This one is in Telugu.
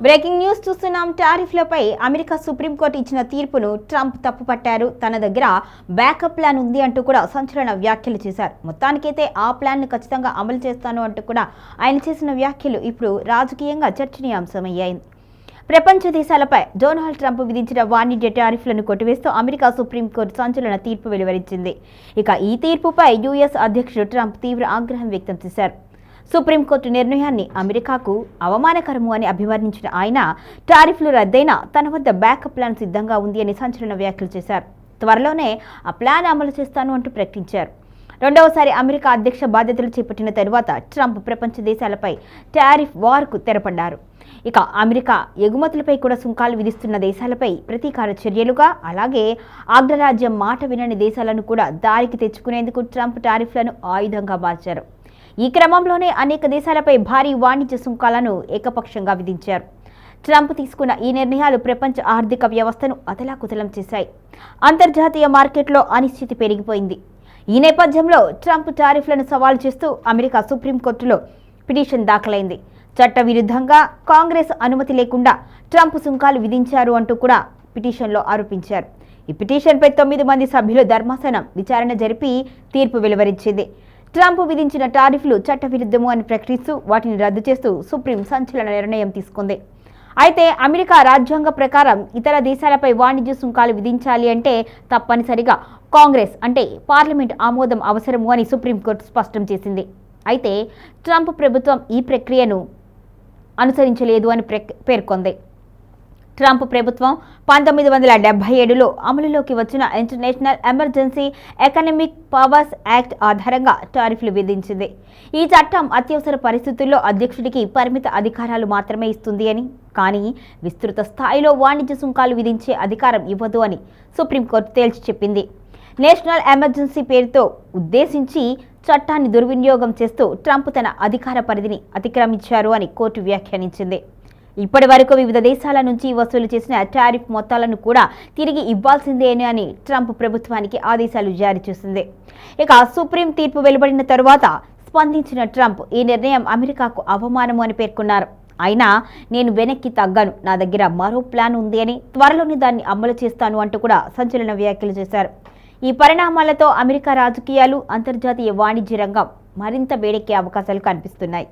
బ్రేకింగ్ న్యూస్ చూస్తున్నాం. టారిఫ్లపై అమెరికా సుప్రీంకోర్టు ఇచ్చిన తీర్పును ట్రంప్ తప్పుపట్టారు. తన దగ్గర బ్యాకప్ ప్లాన్ ఉంది అంటూ కూడా సంచలన వ్యాఖ్యలు చేశారు. మొత్తానికైతే ఆ ప్లాన్ను ఖచ్చితంగా అమలు చేస్తాను అంటూ కూడా ఆయన చేసిన వ్యాఖ్యలు ఇప్పుడు రాజకీయంగా చర్చనీయాంశమయ్యాయి. ప్రపంచ దేశాలపై డొనాల్డ్ ట్రంప్ విధించిన వాణిజ్య టారిఫ్లను కొట్టివేస్తూ అమెరికా సుప్రీంకోర్టు సంచలన తీర్పు వెలువరించింది. ఇక ఈ తీర్పుపై యుఎస్ అధ్యక్షుడు ట్రంప్ తీవ్ర ఆగ్రహం వ్యక్తం చేశారు. సుప్రీంకోర్టు నిర్ణయాన్ని అమెరికాకు అవమానకరము అని అభివర్ణించిన ఆయన టారిఫ్లు రద్దయినా తన వద్ద బ్యాకప్ ప్లాన్ సిద్ధంగా ఉంది అని సంచలన వ్యాఖ్యలు చేశారు. త్వరలోనే ఆ ప్లాన్ అమలు చేస్తాను అంటూ ప్రకటించారు. రెండవసారి అమెరికా అధ్యక్ష బాధ్యతలు చేపట్టిన తరువాత ట్రంప్ ప్రపంచ దేశాలపై టారిఫ్ వార్కు తెరపడ్డారు. ఇక అమెరికా ఎగుమతులపై కూడా సుంకాలు విధిస్తున్న దేశాలపై ప్రతీకార చర్యలుగా, అలాగే అగ్రరాజ్యం మాట వినని దేశాలను కూడా దారికి తెచ్చుకునేందుకు ట్రంప్ టారిఫ్లను ఆయుధంగా మార్చారు. ఈ క్రమంలోనే అనేక దేశాలపై భారీ వాణిజ్య సుంకాలను ఏకపక్షంగా విధించారు. ట్రంప్ తీసుకున్న ఈ నిర్ణయాలు ప్రపంచ ఆర్థిక వ్యవస్థను అతలాకుతలం చేశాయి. అంతర్జాతీయ మార్కెట్లో అనిశ్చితి పెరిగిపోయింది. ఈ నేపథ్యంలో ట్రంప్ టారిఫ్లను సవాల్ చేస్తూ అమెరికా సుప్రీంకోర్టులో పిటిషన్ దాఖలైంది. చట్టవిరుద్ధంగా కాంగ్రెస్ అనుమతి లేకుండా ట్రంప్ సుంకాలు విధించారు అంటూ కూడా పిటిషన్లో ఆరోపించారు. ఈ పిటిషన్పై 9 మంది సభ్యుల ధర్మాసనం విచారణ జరిపి తీర్పు వెలువరించింది. ట్రంప్ విధించిన టారిఫ్లు చట్టవిరుద్ధము అని ప్రకటిస్తూ వాటిని రద్దు చేస్తూ సుప్రీం సంచలన నిర్ణయం తీసుకుంది. అయితే అమెరికా రాజ్యాంగ ప్రకారం ఇతర దేశాలపై వాణిజ్య సుంకాలు విధించాలి అంటే తప్పనిసరిగా కాంగ్రెస్ అంటే పార్లమెంట్ ఆమోదం అవసరము అని సుప్రీంకోర్టు స్పష్టం చేసింది. అయితే ట్రంప్ ప్రభుత్వం ఈ ప్రక్రియను అనుసరించలేదు అని పేర్కొంది. ట్రంప్ ప్రభుత్వం 1977లో అమలులోకి వచ్చిన international emergency economic powers act ఆధారంగా టారిఫ్లు విధించింది. ఈ చట్టం అత్యవసర పరిస్థితుల్లో అధ్యక్షుడికి పరిమిత అధికారాలు మాత్రమే ఇస్తుంది అని, కానీ విస్తృత స్థాయిలో వాణిజ్య సుంకాలు విధించే అధికారం ఇవ్వదు అని సుప్రీంకోర్టు తేల్చి చెప్పింది. నేషనల్ ఎమర్జెన్సీ పేరుతో ఉద్దేశించి చట్టాన్ని దుర్వినియోగం చేస్తూ ట్రంప్ తన అధికార పరిధిని అతిక్రమించారు అని కోర్టు వ్యాఖ్యానించింది. ఇప్పటి వరకు వివిధ దేశాల నుంచి వసూలు చేసిన టారిఫ్ మొత్తాలను కూడా తిరిగి ఇవ్వాల్సిందే అని ట్రంప్ ప్రభుత్వానికి ఆదేశాలు జారీ చేసింది. ఇక సుప్రీం తీర్పు వెలువడిన తరువాత స్పందించిన ట్రంప్ ఈ నిర్ణయం అమెరికాకు అవమానము అని పేర్కొన్నారు. అయినా నేను వెనక్కి తగ్గను, నా దగ్గర మరో ప్లాన్ ఉంది అని, త్వరలోనే దాన్ని అమలు చేస్తాను అంటూ కూడా సంచలన వ్యాఖ్యలు చేశారు. ఈ పరిణామాలతో అమెరికా రాజకీయాలు, అంతర్జాతీయ వాణిజ్య రంగం మరింత వేడెక్కే అవకాశాలు కనిపిస్తున్నాయి.